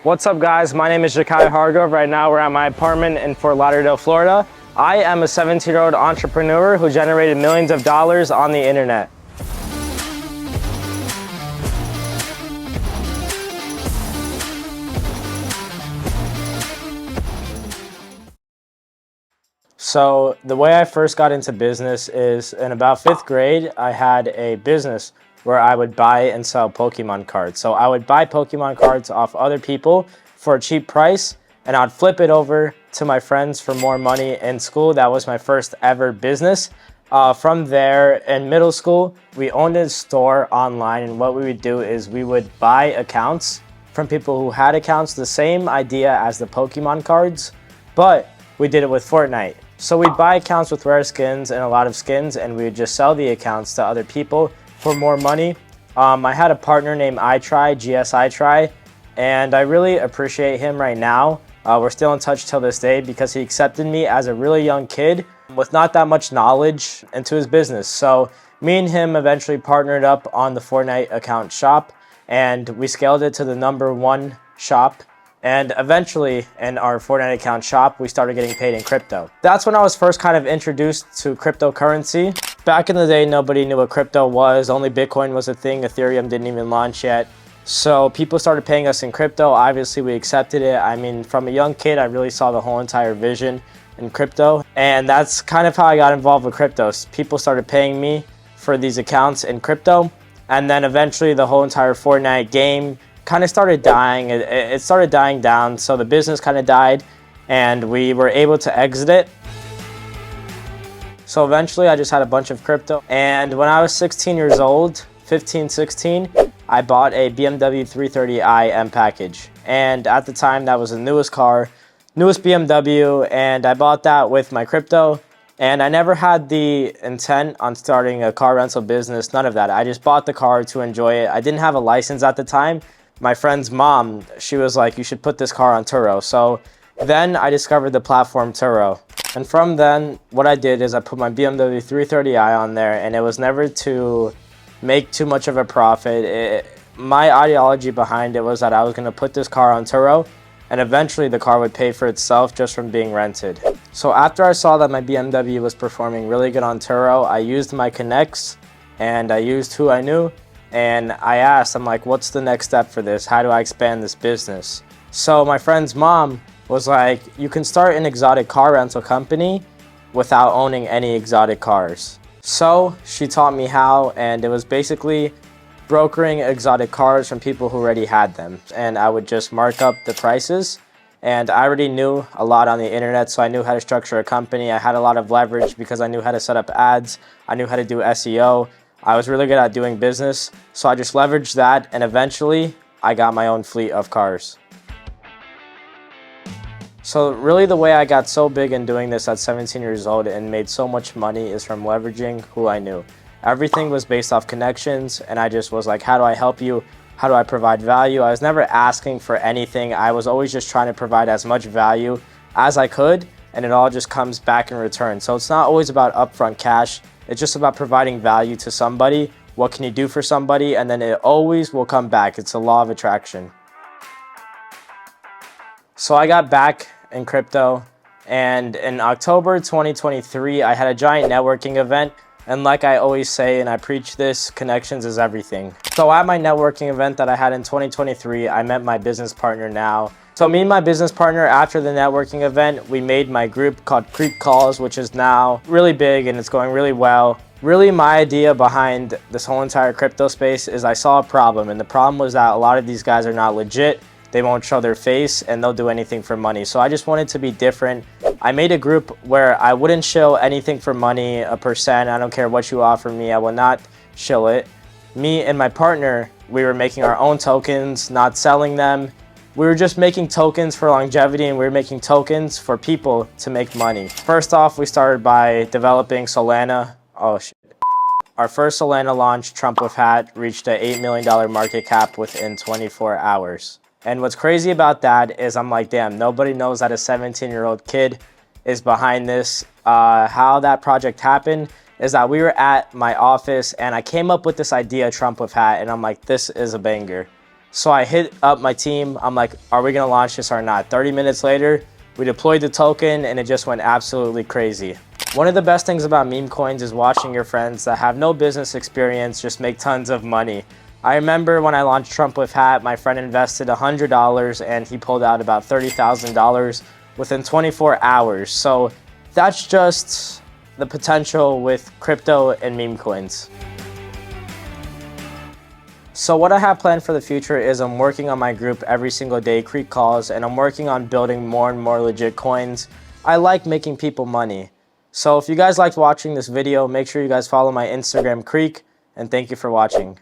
What's up, guys? My name is Jakai Hargrove. Right now we're at my apartment in Fort Lauderdale, Florida. I am a 17-year-old entrepreneur who generated millions of dollars on the internet. So the way I first got into business is in about 5th grade, I had a business where I would buy and sell Pokemon cards. So I would buy Pokemon cards off other people for a cheap price, and I'd flip it over to my friends for more money in school. That was my first ever business. From there, in middle school, we owned a store online, and what we would do is we would buy accounts from people who had accounts, the same idea as the Pokemon cards, but we did it with Fortnite. So we'd buy accounts with rare skins and a lot of skins, and we would just sell the accounts to other people for more money. I had a partner named iTry, GS iTry, and I really appreciate him right now. We're still in touch till this day because he accepted me as a really young kid with not that much knowledge into his business. So me and him eventually partnered up on the Fortnite account shop, and we scaled it to the #1 shop. And eventually, in our Fortnite account shop, we started getting paid in crypto. That's when I was first kind of introduced to cryptocurrency. Back in the day, nobody knew what crypto was. Only Bitcoin was a thing. Ethereum didn't even launch yet. So people started paying us in crypto. Obviously, we accepted it. I mean, from a young kid, I really saw the whole entire vision in crypto. And that's kind of how I got involved with crypto. People started paying me for these accounts in crypto. And then eventually, the whole entire Fortnite game kind of started dying. It started dying down, so the business kind of died, and we were able to exit it. So eventually I just had a bunch of crypto, and when I was 16 years old, 15, 16, I bought a BMW 330i M package, and at the time that was the newest car, newest BMW, and I bought that with my crypto. And I never had the intent on starting a car rental business, none of that. I just bought the car to enjoy it. I didn't have a license at the time. My friend's mom, she was like, you should put this car on Turo. So then I discovered the platform Turo. And from then, what I did is I put my BMW 330i on there, and it was never to make too much of a profit. My ideology behind it was that I was gonna put this car on Turo, and eventually the car would pay for itself just from being rented. So after I saw that my BMW was performing really good on Turo, I used my connects and I used who I knew. And I asked, I'm like, what's the next step for this? How do I expand this business? So my friend's mom was like, you can start an exotic car rental company without owning any exotic cars. So she taught me how, and it was basically brokering exotic cars from people who already had them. And I would just mark up the prices. And I already knew a lot on the internet, so I knew how to structure a company. I had a lot of leverage because I knew how to set up ads. I knew how to do SEO. I was really good at doing business, so I just leveraged that, and eventually I got my own fleet of cars. So really the way I got so big in doing this at 17 years old and made so much money is from leveraging who I knew. Everything was based off connections, and I just was like, how do I help you? How do I provide value? I was never asking for anything. I was always just trying to provide as much value as I could, and it all just comes back in return. So it's not always about upfront cash. It's just about providing value to somebody. What can you do for somebody? And then it always will come back. It's a law of attraction. So I got back in crypto, and in October 2023, I had a giant networking event. And like I always say, and I preach this, connections is everything. So at my networking event that I had in 2023, I met my business partner now. So me and my business partner, after the networking event, we made my group called Creep Calls, which is now really big and it's going really well. Really, my idea behind this whole entire crypto space is I saw a problem, and the problem was that a lot of these guys are not legit. They won't show their face, and they'll do anything for money. So I just wanted to be different. I made a group where I wouldn't show anything for money, a percent. I don't care what you offer me. I will not show it. Me and my partner, we were making our own tokens, not selling them. We were just making tokens for longevity, and we were making tokens for people to make money. First off, we started by developing Solana. Oh shit. Our first Solana launch, Trump with Hat, reached an $8 million market cap within 24 hours. And what's crazy about that is I'm like, damn, nobody knows that a 17-year-old kid is behind this. How that project happened is that we were at my office, and I came up with this idea, Trump with Hat, and I'm like, this is a banger. So I hit up my team. I'm like, are we gonna launch this or not? 30 minutes later, we deployed the token and it just went absolutely crazy. One of the best things about meme coins is watching your friends that have no business experience just make tons of money. I remember when I launched Trump with Hat, my friend invested $100 and he pulled out about $30,000 within 24 hours. So that's just the potential with crypto and meme coins. So what I have planned for the future is I'm working on my group every single day, Creek Calls, and I'm working on building more and more legit coins. I like making people money. So if you guys liked watching this video, make sure you guys follow my Instagram, Creek, and thank you for watching.